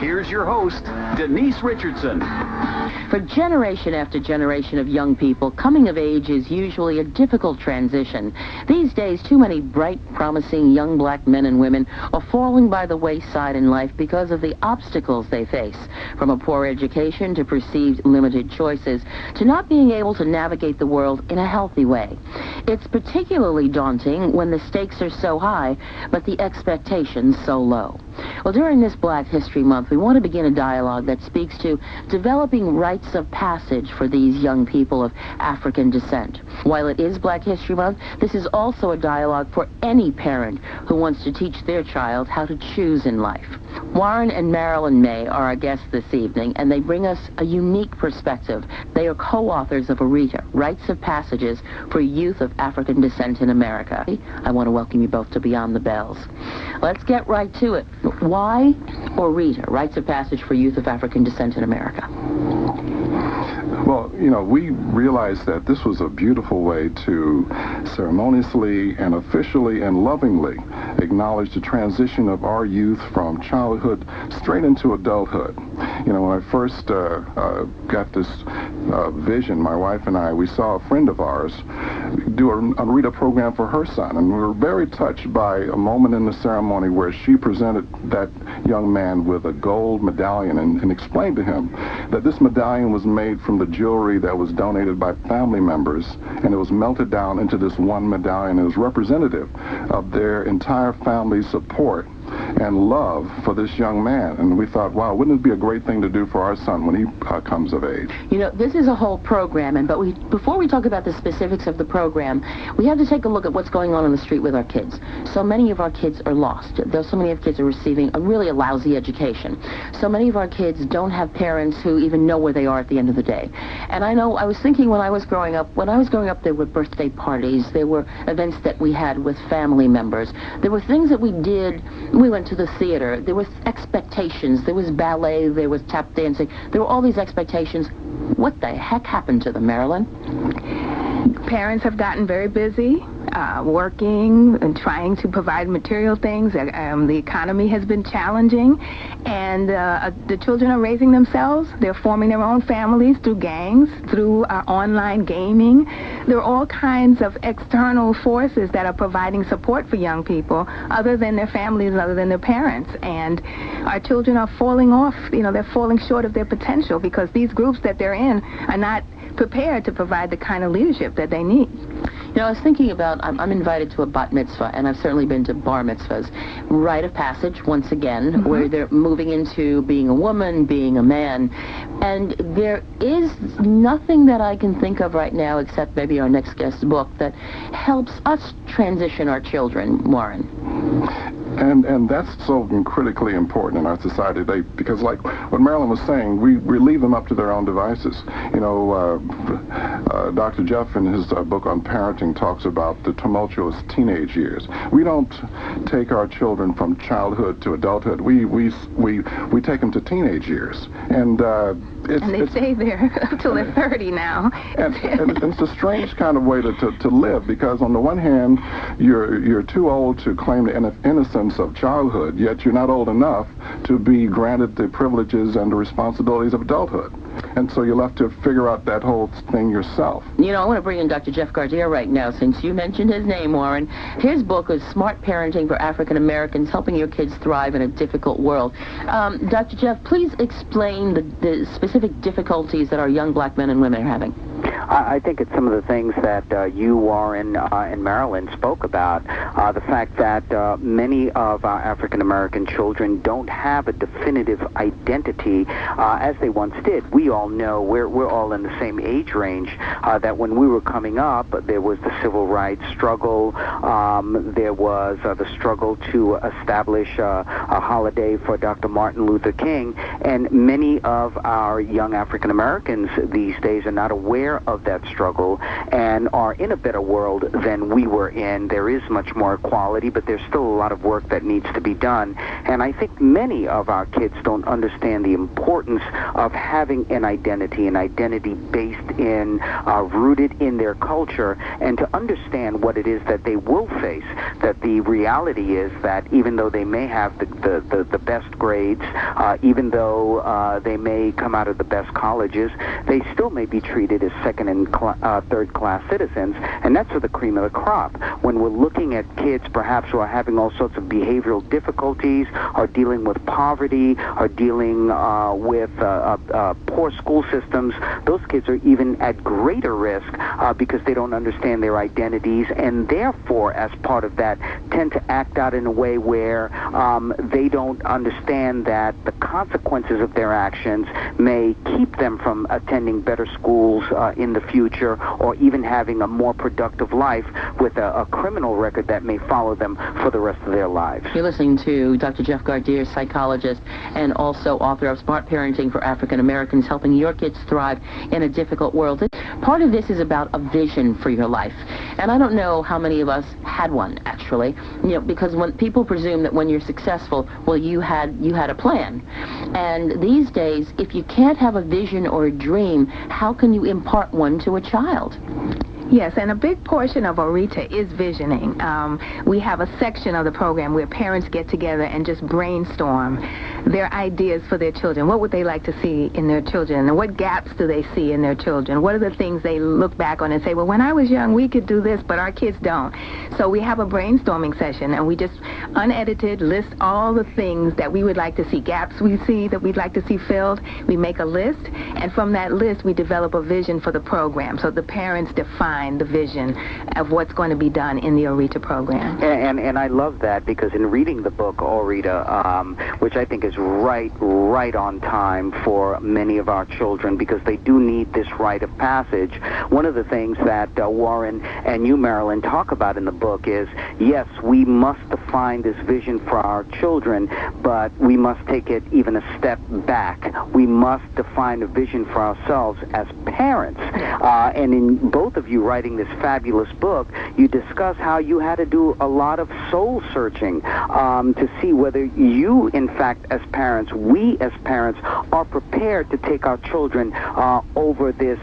Here's your host, Denise Richardson. For generation after generation of young people, coming of age is usually a difficult transition. These days, too many bright, promising young black men and women are falling by the wayside in life because of the obstacles they face, from a poor education to perceived limited choices, to not being able to navigate the world in a healthy way. It's particularly daunting when the stakes are so high, but the expectations so low. Well, during this Black History Month, we want to begin a dialogue that speaks to developing rites of passage for these young people of African descent. While it is Black History Month, this is also a dialogue for any parent who wants to teach their child how to choose in life. Warren and Marilyn Maye are our guests this evening, and they bring us a unique perspective. They are co-authors of Orita, Rites of Passages for Youth of African Descent in America. I want to welcome you both to Beyond the Bells. Let's get right to it. Why Orita, Rites of Passage for Youth of African Descent in America? Well, we realized that this was a beautiful way to ceremoniously and officially and lovingly acknowledge the transition of our youth from childhood straight into adulthood. When I first got this vision, my wife and I, we saw a friend of ours do a Orita program for her son, and we were very touched by a moment in the ceremony where she presented that young man with a gold medallion and explained to him that this medallion was made from the jewelry that was donated by family members, and it was melted down into this one medallion. It was representative of their entire family's support and love for this young man. And we thought, wow, wouldn't it be a great thing to do for our son when he comes of age? This is a whole program, but before we talk about the specifics of the program, we have to take a look at what's going on the street with our kids. So many of our kids are lost. There's so many of kids are receiving a lousy education. So many of our kids don't have parents who even know where they are at the end of the day. And I know, I was thinking when I was growing up, there were birthday parties, there were events that we had with family members, there were things that we did. We went to the theater. There was expectations. There was ballet. There was tap dancing. There were all these expectations. What the heck happened to them, Marilyn? Parents have gotten very busy, working and trying to provide material things. The economy has been challenging, and the children are raising themselves. They're forming their own families through gangs, through online gaming. There are all kinds of external forces that are providing support for young people other than their families, other than their parents. And our children are falling off. They're falling short of their potential because these groups that they're in are not prepared to provide the kind of leadership that they need. I was thinking about, I'm invited to a bat mitzvah, and I've certainly been to bar mitzvahs. Rite of passage, once again, where they're moving into being a woman, being a man. And there is nothing that I can think of right now, except maybe our next guest's book, that helps us transition our children, Warren. And that's so critically important in our society today, because like what Marilyn was saying, we leave them up to their own devices. Dr. Jeff in his book on parenting talks about the tumultuous teenage years. We don't take our children from childhood to adulthood. We take them to teenage years. And they stay there until they're 30 now. And it's a strange kind of way to live, because on the one hand, you're too old to claim the innocence of childhood, yet you're not old enough to be granted the privileges and the responsibilities of adulthood. And so you'll have to figure out that whole thing yourself. I want to bring in Dr. Jeff Gardere right now, since you mentioned his name, Warren. His book is Smart Parenting for African Americans, Helping Your Kids Thrive in a Difficult World. Dr. Jeff, please explain the specific difficulties that our young black men and women are having. I think it's some of the things that you, Warren, and Marilyn spoke about. The fact that many of our African-American children don't have a definitive identity as they once did. We all know, we're all in the same age range, that when we were coming up, there was the civil rights struggle, there was the struggle to establish a holiday for Dr. Martin Luther King, and many of our young African-Americans these days are not aware of of that struggle and are in a better world than we were in. There is much more equality, but there's still a lot of work that needs to be done. And I think many of our kids don't understand the importance of having an identity based in, rooted in their culture, and to understand what it is that they will face, that the reality is that even though they may have the best grades, even though they may come out of the best colleges, they still may be treated as second and third class citizens, and that's for the cream of the crop. When we're looking at kids perhaps who are having all sorts of behavioral difficulties, are dealing with poverty, are dealing with poor school systems, those kids are even at greater risk because they don't understand their identities, and therefore, as part of that, tend to act out in a way where they don't understand that the consequences of their actions may keep them from attending better schools in the future, or even having a more productive life with a criminal record that may follow them for the rest of their lives. You're listening to Dr. Jeff Gardere, psychologist, and also author of Smart Parenting for African Americans, helping your kids thrive in a difficult world. Part of this is about a vision for your life, and I don't know how many of us had one, actually, because when people presume that when you're successful, well, you had a plan. And these days, if you can't have a vision or a dream, how can you impart one to a child? Yes, and a big portion of Orita is visioning. We have a section of the program where parents get together and just brainstorm their ideas for their children. What would they like to see in their children? And what gaps do they see in their children? What are the things they look back on and say, well, when I was young, we could do this, but our kids don't. So we have a brainstorming session, and we just unedited list all the things that we would like to see, gaps we see that we'd like to see filled. We make a list, and from that list, we develop a vision for the program. So the parents define the vision of what's going to be done in the Orita program. And I love that, because in reading the book Orita, which I think is right on time for many of our children, because they do need this rite of passage. One of the things that Warren and you, Marilyn, talk about in the book is, yes, we must define this vision for our children, but we must take it even a step back. We must define a vision for ourselves as parents. And in both of you writing this fabulous book, you discuss how you had to do a lot of soul searching to see whether you, in fact, as parents, we as parents, are prepared to take our children over this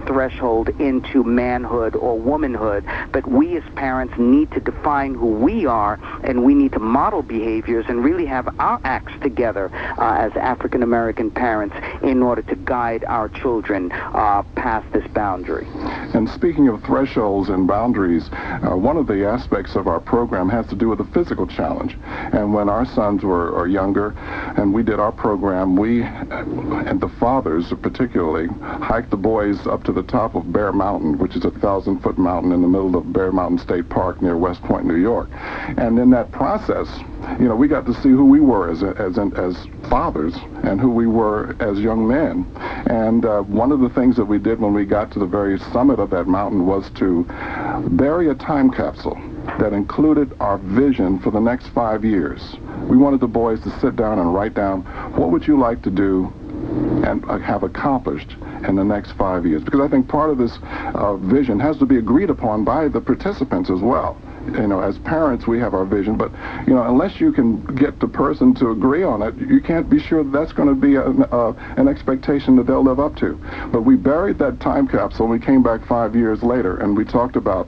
threshold into manhood or womanhood. But we as parents need to define who we are, and we need to model behaviors and really have our acts together as African American parents in order to guide our children past this boundary. And speaking of thresholds and boundaries, one of the aspects of our program has to do with the physical challenge. And when our sons were younger and we did our program, we, and the fathers particularly, hiked the boys up to the top of Bear Mountain, which is a 1,000-foot mountain in the middle of Bear Mountain State Park near West Point, New York. And in that process, we got to see who we were as fathers and who we were as young men. And one of the things that we did when we got to the very summit of that mountain was to bury a time capsule that included our vision for the next 5 years. We wanted the boys to sit down and write down, what would you like to do and have accomplished in the next 5 years? Because I think part of this vision has to be agreed upon by the participants as well. As parents, we have our vision, but, unless you can get the person to agree on it, you can't be sure that's going to be an expectation that they'll live up to. But we buried that time capsule, and we came back 5 years later, and we talked about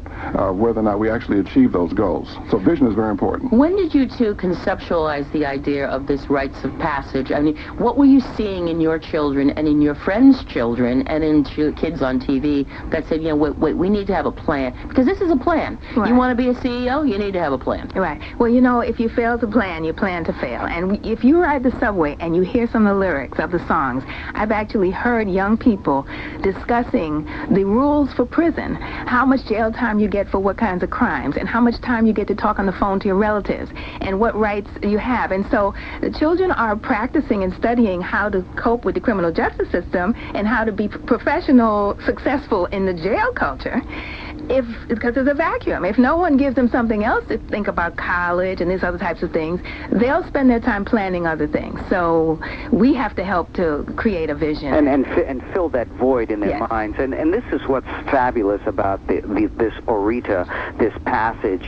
whether or not we actually achieved those goals. So vision is very important. When did you two conceptualize the idea of this rites of passage? I mean, what were you seeing in your children and in your friends' children and in kids on TV that said, wait, we need to have a plan? Because this is a plan. Right. You want to be a CEO, you need to have a plan. Right. Well, if you fail to plan, you plan to fail. And if you ride the subway and you hear some of the lyrics of the songs, I've actually heard young people discussing the rules for prison, how much jail time you get for what kinds of crimes, and how much time you get to talk on the phone to your relatives, and what rights you have. And so the children are practicing and studying how to cope with the criminal justice system and how to be professional, successful in the jail culture. because there's a vacuum. If no one gives them something else to think about, college and these other types of things, they'll spend their time planning other things. So we have to help to create a vision. And fill that void in their Yes. minds. And this is what's fabulous about this Orita, this passage,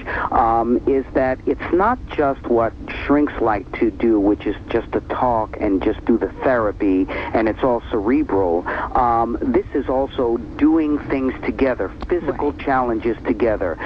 is that it's not just what shrinks like to do, which is just to talk and just do the therapy, and it's all cerebral. This is also doing things together, physical challenges together,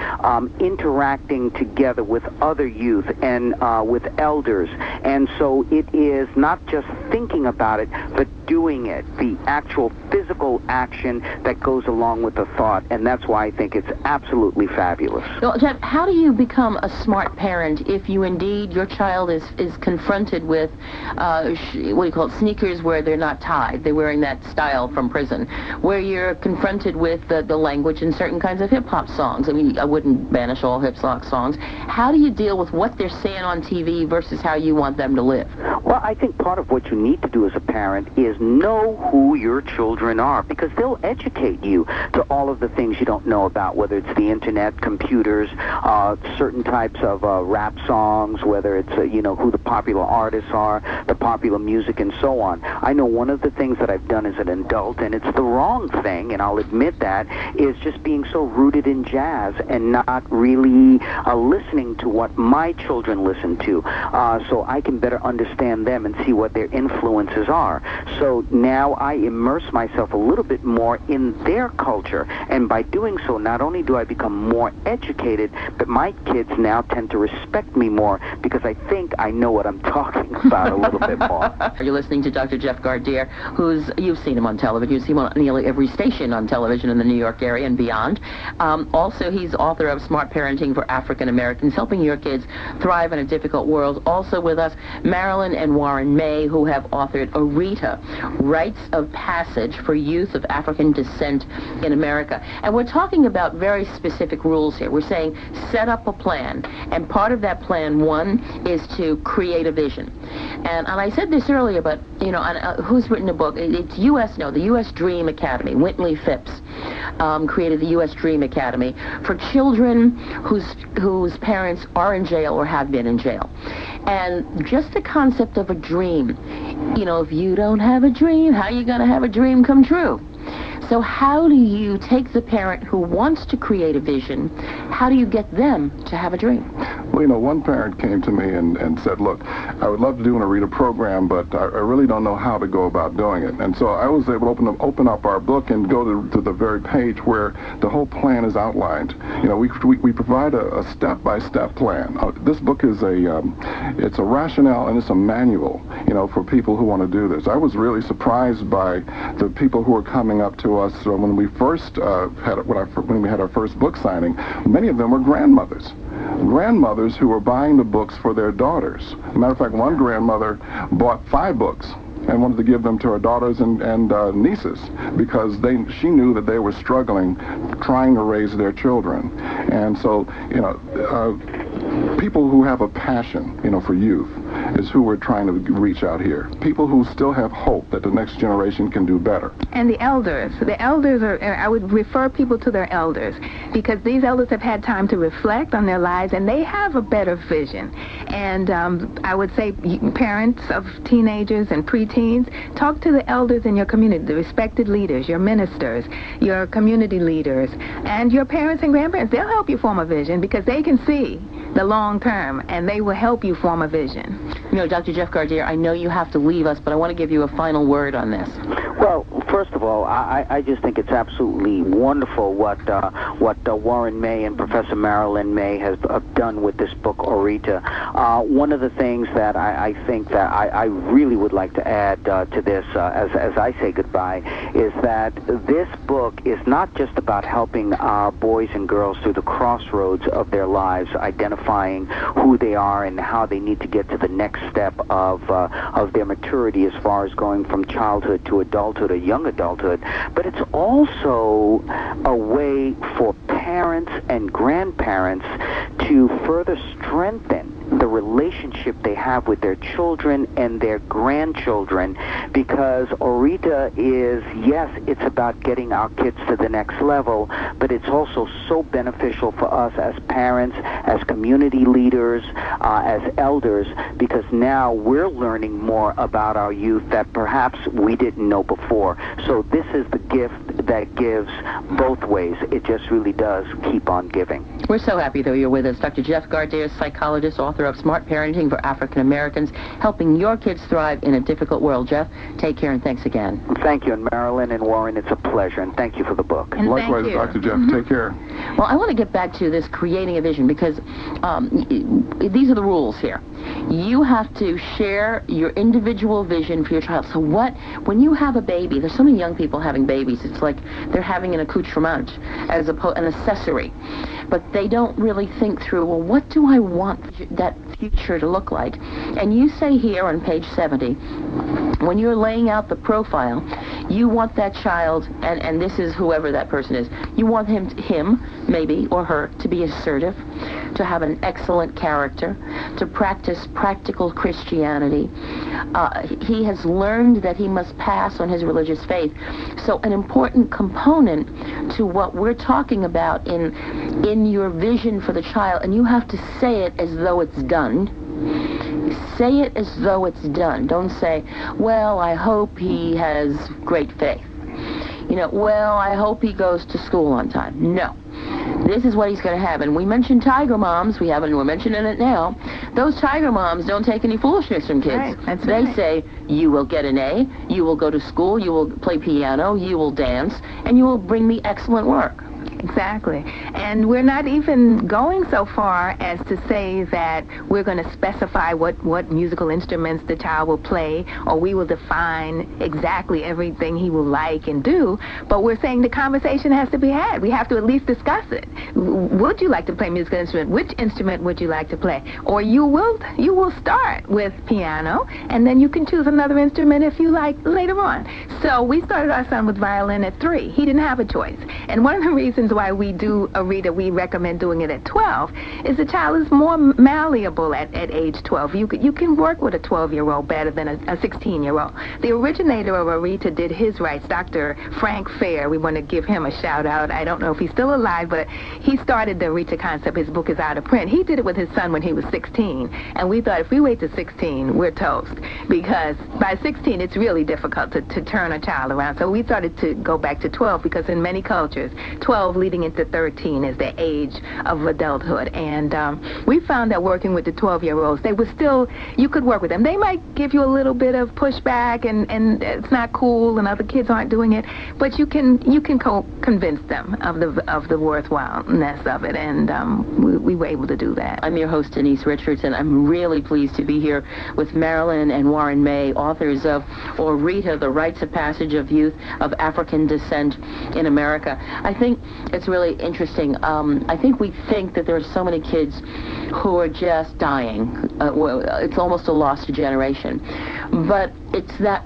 interacting together with other youth and with elders. And so it is not just thinking about it, but doing it, the actual physical action that goes along with the thought. And that's why I think it's absolutely fabulous. Well, Jeff, how do you become a smart parent if you indeed, your child is confronted with, what do you call it, sneakers where they're not tied, they're wearing that style from prison, where you're confronted with the language in certain kinds of hip-hop songs? I mean, I wouldn't banish all hip-hop songs. How do you deal with what they're saying on TV versus how you want them to live? Well, I think part of what you need to do as a parent is know who your children are, because they'll educate you to all of the things you don't know about, whether it's the internet, computers, certain types of rap songs, whether it's, who the popular artists are, the popular music, and so on. I know one of the things that I've done as an adult, and it's the wrong thing, and I'll admit that, is just being so rooted in jazz and not really listening to what my children listen to, so I can better understand them and see what their influences are. So now I immerse myself a little bit more in their culture, and by doing so, not only do I become more educated, but my kids now tend to respect me more because I think I know what I'm talking about a little bit more. You're listening to Dr. Jeff Gardere, you've seen him on television. You've seen him on nearly every station on television in the New York area and beyond. Also, he's author of Smart Parenting for African Americans, helping your kids thrive in a difficult world. Also with us, Marilyn and Warren Maye, who have authored Orita, Rites of Passage for Youth of African Descent in America. And we're talking about very specific rules here. We're saying set up a plan. And part of that plan, one, is to create a vision. And I said this earlier, but, who's written a book? It's the U.S. Dream Academy. Whitley Phipps created the U.S. Dream Academy for children whose parents are in jail or have been in jail. And just the concept of a dream, if you don't have a dream, how are you going to have a dream come true? So how do you take the parent who wants to create a vision, how do you get them to have a dream? Well, one parent came to me and said, look, I would love to do an Orita program, but I really don't know how to go about doing it. And so I was able to open up our book and go to the very page where the whole plan is outlined. We provide a step-by-step plan. This book is it's a rationale and it's a manual, for people who want to do this. I was really surprised by the people who were coming up to us when we first when we had our first book signing. Many of them were grandmothers who were buying the books for their daughters. As a matter of fact, one grandmother bought 5 books and wanted to give them to her daughters and nieces because she knew that they were struggling trying to raise their children. And so, people who have a passion, for youth is who we're trying to reach out here. People who still have hope that the next generation can do better. And the elders I would refer people to their elders, because these elders have had time to reflect on their lives and they have a better vision. And I would say parents of teenagers and preteens, talk to the elders in your community, the respected leaders, your ministers, your community leaders, and your parents and grandparents. They'll help you form a vision because they can see the long term, and they will help you form a vision. Dr. Jeff Gardere, I know you have to leave us, but I want to give you a final word on this. Well, first of all, I just think it's absolutely wonderful what Warren Maye and Professor Marilyn Maye has done with this book, Orita. One of the things that I think that I really would like to add to this as I say goodbye is that this book is not just about helping our boys and girls through the crossroads of their lives, identifying who they are and how they need to get to the next step of their maturity as far as going from childhood to adulthood or young adulthood, but it's also a way for parents and grandparents to further strengthen the the relationship they have with their children and their grandchildren, because Orita is, yes, it's about getting our kids to the next level, but it's also so beneficial for us as parents, as community leaders, as elders, because now we're learning more about our youth that perhaps we didn't know before. So this is the gift that gives both ways. It just really does keep on giving. We're so happy that you're with us. Dr. Jeff Gardere, psychologist, author of Smart Parenting for African Americans, helping your kids thrive in a difficult world. Jeff, take care and thanks again. Thank you, and Marilyn and Warren, it's a pleasure, and thank you for the book. And likewise, Dr. Jeff. Take care. Well, I want to get back to this creating a vision, because these are the rules here. You have to share your individual vision for your child. So when you have a baby, there's so many young people having babies, it's like they're having an accoutrement, as opposed an accessory. But they don't really think through, well, what do I want that future to look like? And you say here on page 70, when you're laying out the profile, you want that child, and this is whoever that person is, you want him, maybe, or her, to be assertive, to have an excellent character, to practice practical Christianity. He has learned that he must pass on his religious faith. So an important component to what we're talking about in your vision for the child, and you have to say it as though it's done. Say it as though it's done. Don't say, well, I hope he has great faith. Well, I hope he goes to school on time. No. This is what he's going to have. And we mentioned tiger moms. We're mentioning it now. Those tiger moms don't take any foolishness from kids. Right, they say, you will get an A, you will go to school, you will play piano, you will dance, and you will bring me excellent work. Exactly. And we're not even going so far as to say that we're going to specify what musical instruments the child will play, or we will define exactly everything he will like and do, but we're saying the conversation has to be had. We have to at least discuss it. Would you like to play a musical instrument? Which instrument would you like to play? Or you will start with piano, and then you can choose another instrument if you like later on. So we started our son with violin at 3. He didn't have a choice. And one of the reasons why we do Orita, we recommend doing it at 12, is the child is more malleable at age 12. You can work with a 12-year-old better than a 16-year-old. The originator of Orita did his rights, Dr. Frank Fair. We want to give him a shout-out. I don't know if he's still alive, but he started the Orita concept. His book is out of print. He did it with his son when he was 16, and we thought if we wait to 16, we're toast, because by 16, it's really difficult to turn a child around. So we started to go back to 12, because in many cultures, 12 leading into 13 is the age of adulthood. And we found that working with the 12-year-olds, they were still, you could work with them. They might give you a little bit of pushback, and it's not cool, and other kids aren't doing it, but you can convince them of the worthwhileness of it, and we were able to do that. I'm your host, Denise Richardson. I'm really pleased to be here with Marilyn and Warren Maye, authors of Orita, The Rites of Passage of Youth of African Descent in America. I think it's really interesting. I think we think that there are so many kids who are just dying. It's almost a lost generation. But it's that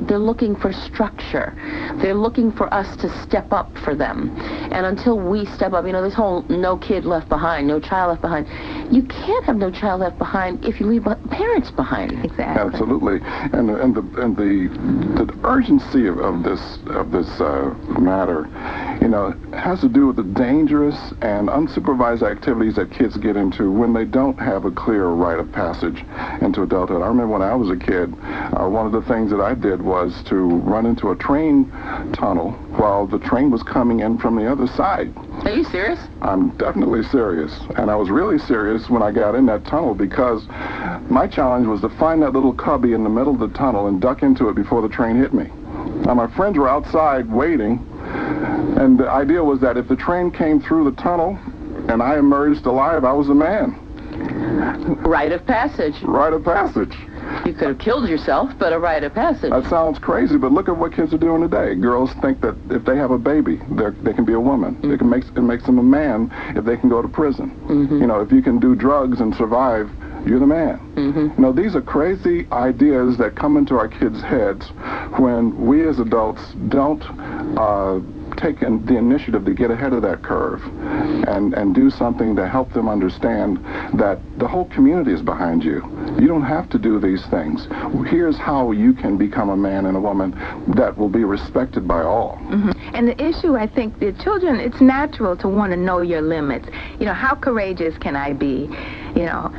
they're looking for structure. They're looking for us to step up for them. And until we step up, this whole no kid left behind, no child left behind, you can't have no child left behind if you leave parents behind. Exactly. Absolutely. And the urgency of this matter, has to do with the dangerous and unsupervised activities that kids get into when they don't have a clear rite of passage into adulthood. I remember when I was a kid, one of the things that I did was to run into a train tunnel while the train was coming in from the other side. Are you serious? I'm definitely serious. And I was really serious when I got in that tunnel, because my challenge was to find that little cubby in the middle of the tunnel and duck into it before the train hit me. Now, my friends were outside waiting, and the idea was that if the train came through the tunnel and I emerged alive, I was a man. Rite of passage. Rite of passage. You could have killed yourself, but a rite of passage. That sounds crazy, but look at what kids are doing today. Girls think that if they have a baby, they can be a woman. Mm-hmm. It makes them a man if they can go to prison. Mm-hmm. If you can do drugs and survive, you're the man. Mm-hmm. These are crazy ideas that come into our kids' heads when we as adults don't take the initiative to get ahead of that curve and do something to help them understand that the whole community is behind you. You don't have to do these things. Here's how you can become a man and a woman that will be respected by all. And the issue, I think, the children, it's natural to want to know your limits. You know, how courageous can I be? You know,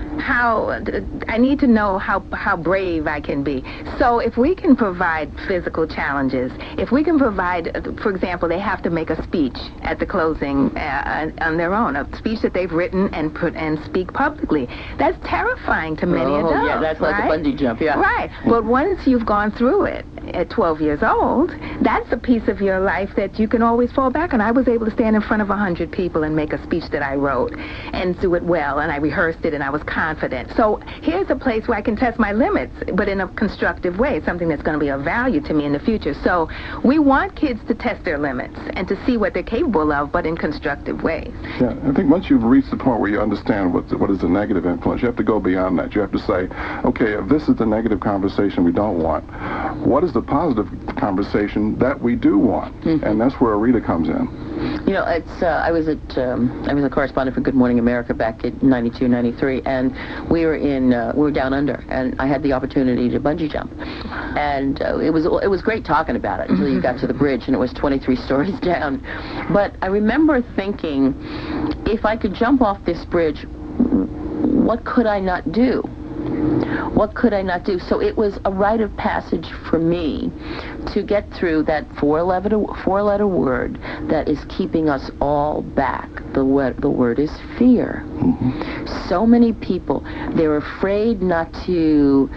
I need to know how brave I can be. So if we can provide physical challenges, if we can provide, for example, they have to make a speech at the closing on their own, a speech that they've written and speak publicly. That's terrifying to many adults. Oh, yeah, that's like a bungee jump, yeah. Right. But once you've gone through it at 12 years old, that's a piece of your life that you can always fall back on. I was able to stand in front of 100 people and make a speech that I wrote and do it well, and I rehearsed it, and I was confident. So here's a place where I can test my limits, but in a constructive way, something that's going to be of value to me in the future. So we want kids to test their limits and to see what they're capable of, but in constructive ways. Yeah, I think once you've reached the point where you understand what is the negative influence, you have to go beyond that. You have to say, okay, if this is the negative conversation we don't want, what is the positive conversation that we do want? And that's where Orita comes in. You know, it's I was a correspondent for Good Morning America back in '92, '93, and we were down under, and I had the opportunity to bungee jump, and it was great talking about it until you got to the bridge, and it was 23 stories down. But I remember thinking, if I could jump off this bridge, what could I not do? What could I not do? So it was a rite of passage for me to get through that four-letter word that is keeping us all back. The word is fear. So many people, they're afraid not to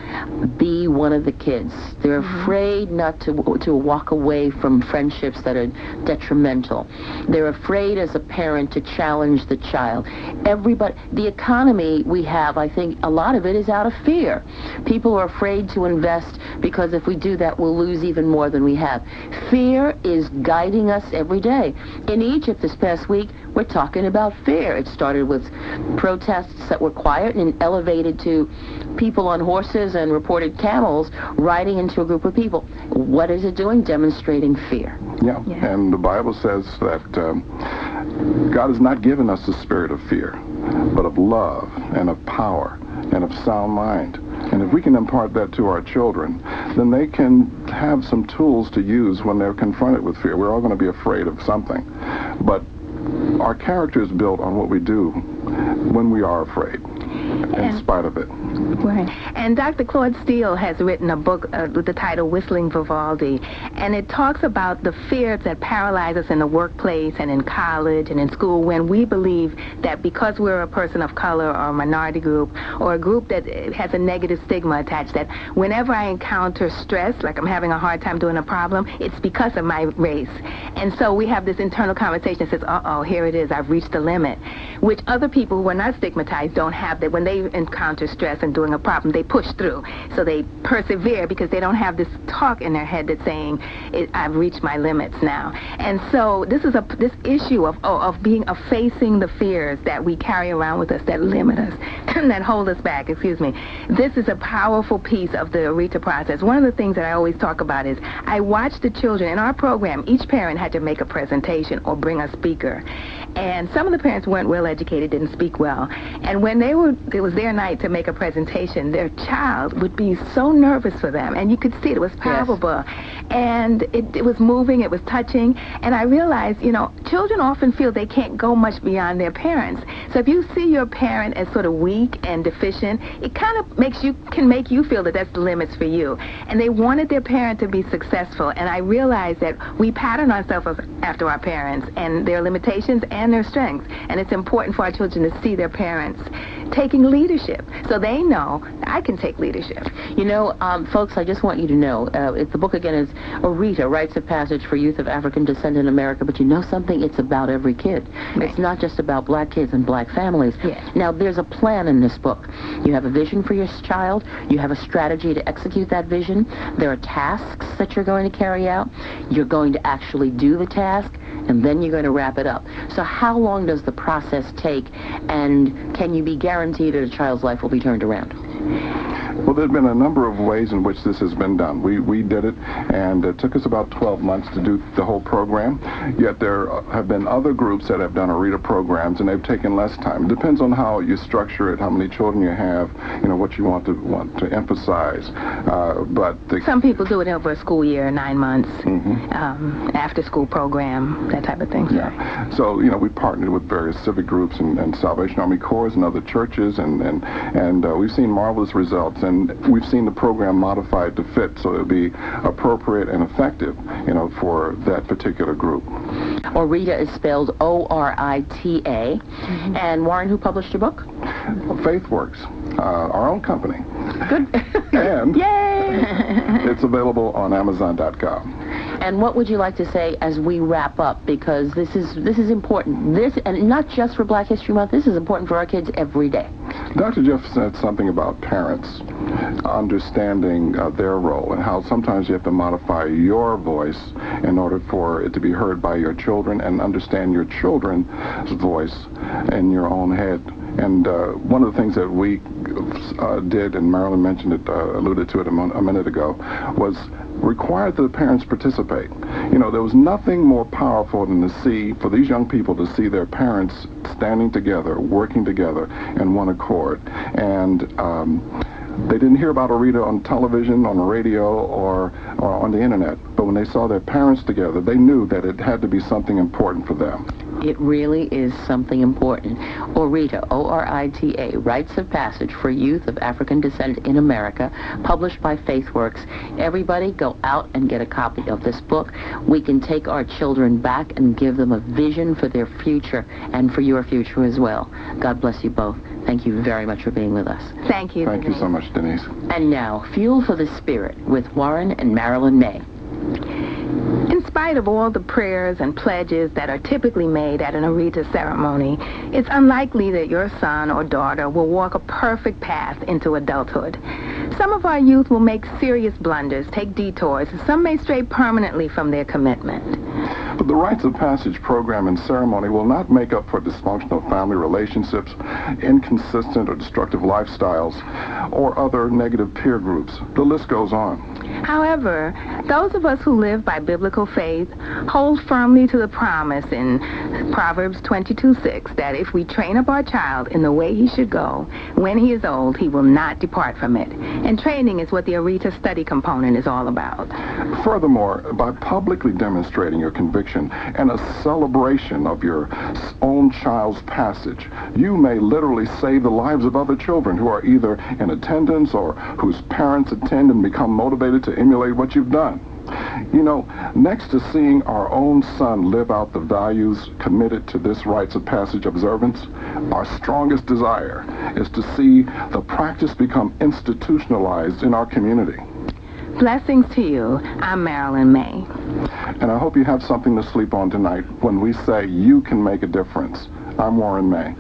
be one of the kids. They're afraid not to walk away from friendships that are detrimental. They're afraid as a parent to challenge the child. The economy we have, I think a lot of it is out of fear. People are afraid to invest because if we do that, we'll lose even more than we have. Fear is guiding us every day. In Egypt this past week, we're talking about fear. It started with protests that were quiet and elevated to people on horses and reported camels riding into a group of people. What is it doing? Demonstrating fear. Yeah. And the Bible says that God has not given us the spirit of fear, but of love and of power and of sound mind. And if we can impart that to our children, then they can have some tools to use when they're confronted with fear. We're all going to be afraid of something. But our character is built on what we do when we are afraid, in spite of it. Right. And Dr. Claude Steele has written a book with the title Whistling Vivaldi, and it talks about the fears that paralyze us in the workplace and in college and in school when we believe that because we're a person of color or a minority group or a group that has a negative stigma attached, that whenever I encounter stress, like I'm having a hard time doing a problem, it's because of my race. And so we have this internal conversation that says, uh-oh, here it is, I've reached the limit, which other people who are not stigmatized don't have. That when they encounter stress and doing a problem, they push through. So they persevere because they don't have this talk in their head that's saying, I've reached my limits now. And so this is this issue of facing the fears that we carry around with us that limit us, that hold us back, This is a powerful piece of the Orita process. One of the things that I always talk about is I watch the children in our program. Each parent had to make a presentation or bring a speaker. And some of the parents weren't well educated, didn't speak well. And when it was their night to make a presentation, their child would be so nervous for them. And you could see it was palpable. Yes. And it was moving, it was touching. And I realized, children often feel they can't go much beyond their parents. So if you see your parent as sort of weak and deficient, it kind of can make you feel that that's the limits for you. And they wanted their parent to be successful. And I realized that we pattern ourselves after our parents and their limitations and their strengths. And it's important for our children to see their parents taking leadership so they know I can take leadership. Folks, I just want you to know, the book again is Orita, Rites of Passage for Youth of African Descent in America, but you know something? It's about every kid. Right. It's not just about black kids and black families. Yes. Now, there's a plan in this book. You have a vision for your child. You have a strategy to execute that vision. There are tasks that you're going to carry out. You're going to actually do the task, and then you're going to wrap it up. So how long does the process take, and can you be guaranteed that a child's life will be turned around? Well, there have been a number of ways in which this has been done. We did it, and it took us about 12 months to do the whole program, yet there have been other groups that have done Orita programs, and they've taken less time. It depends on how you structure it, how many children you have, what you want to emphasize. Some people do it over a school year, 9 months, after-school program, that type of thing. Yeah. So, we partnered with various civic groups and Salvation Army Corps and other churches, and we've seen marvelous results, and we've seen the program modified to fit so it'll be appropriate and effective, for that particular group. Orita is spelled O-R-I-T-A. And Warren, who published your book? FaithWorks, our own company. Good. And yay! It's available on Amazon.com. And what would you like to say as we wrap up? Because this is important. This, and not just for Black History Month, this is important for our kids every day. Dr. Jeff said something about parents understanding their role and how sometimes you have to modify your voice in order for it to be heard by your children, and understand your children's voice in your own head. And one of the things that we did, and Marilyn mentioned it, alluded to it a minute ago, was required that the parents participate. There was nothing more powerful than for these young people to see their parents standing together, working together in one accord. And they didn't hear about Orita on television, on the radio, or on the internet. But when they saw their parents together, they knew that it had to be something important for them. It really is something important. Orita, O-R-I-T-A, Rites of Passage for Youth of African Descent in America, published by FaithWorks. Everybody go out and get a copy of this book. We can take our children back and give them a vision for their future and for your future as well. God bless you both. Thank you very much for being with us. Thank you, Thank you so much, Denise. And now, Fuel for the Spirit with Warren and Marilyn Maye. In spite of all the prayers and pledges that are typically made at an Orita ceremony, it's unlikely that your son or daughter will walk a perfect path into adulthood. Some of our youth will make serious blunders, take detours, and some may stray permanently from their commitment. But the Rites of Passage program and ceremony will not make up for dysfunctional family relationships, inconsistent or destructive lifestyles, or other negative peer groups. The list goes on. However, those of us who live by biblical faith hold firmly to the promise in Proverbs 22:6 that if we train up our child in the way he should go, when he is old, he will not depart from it. And training is what the Orita study component is all about. Furthermore, by publicly demonstrating your conviction and a celebration of your own child's passage, you may literally save the lives of other children who are either in attendance or whose parents attend and become motivated to emulate what you've done. Next to seeing our own son live out the values committed to this Rites of Passage observance, our strongest desire is to see the practice become institutionalized in our community. Blessings to you. I'm Marilyn Maye. And I hope you have something to sleep on tonight when we say you can make a difference. I'm Warren Maye.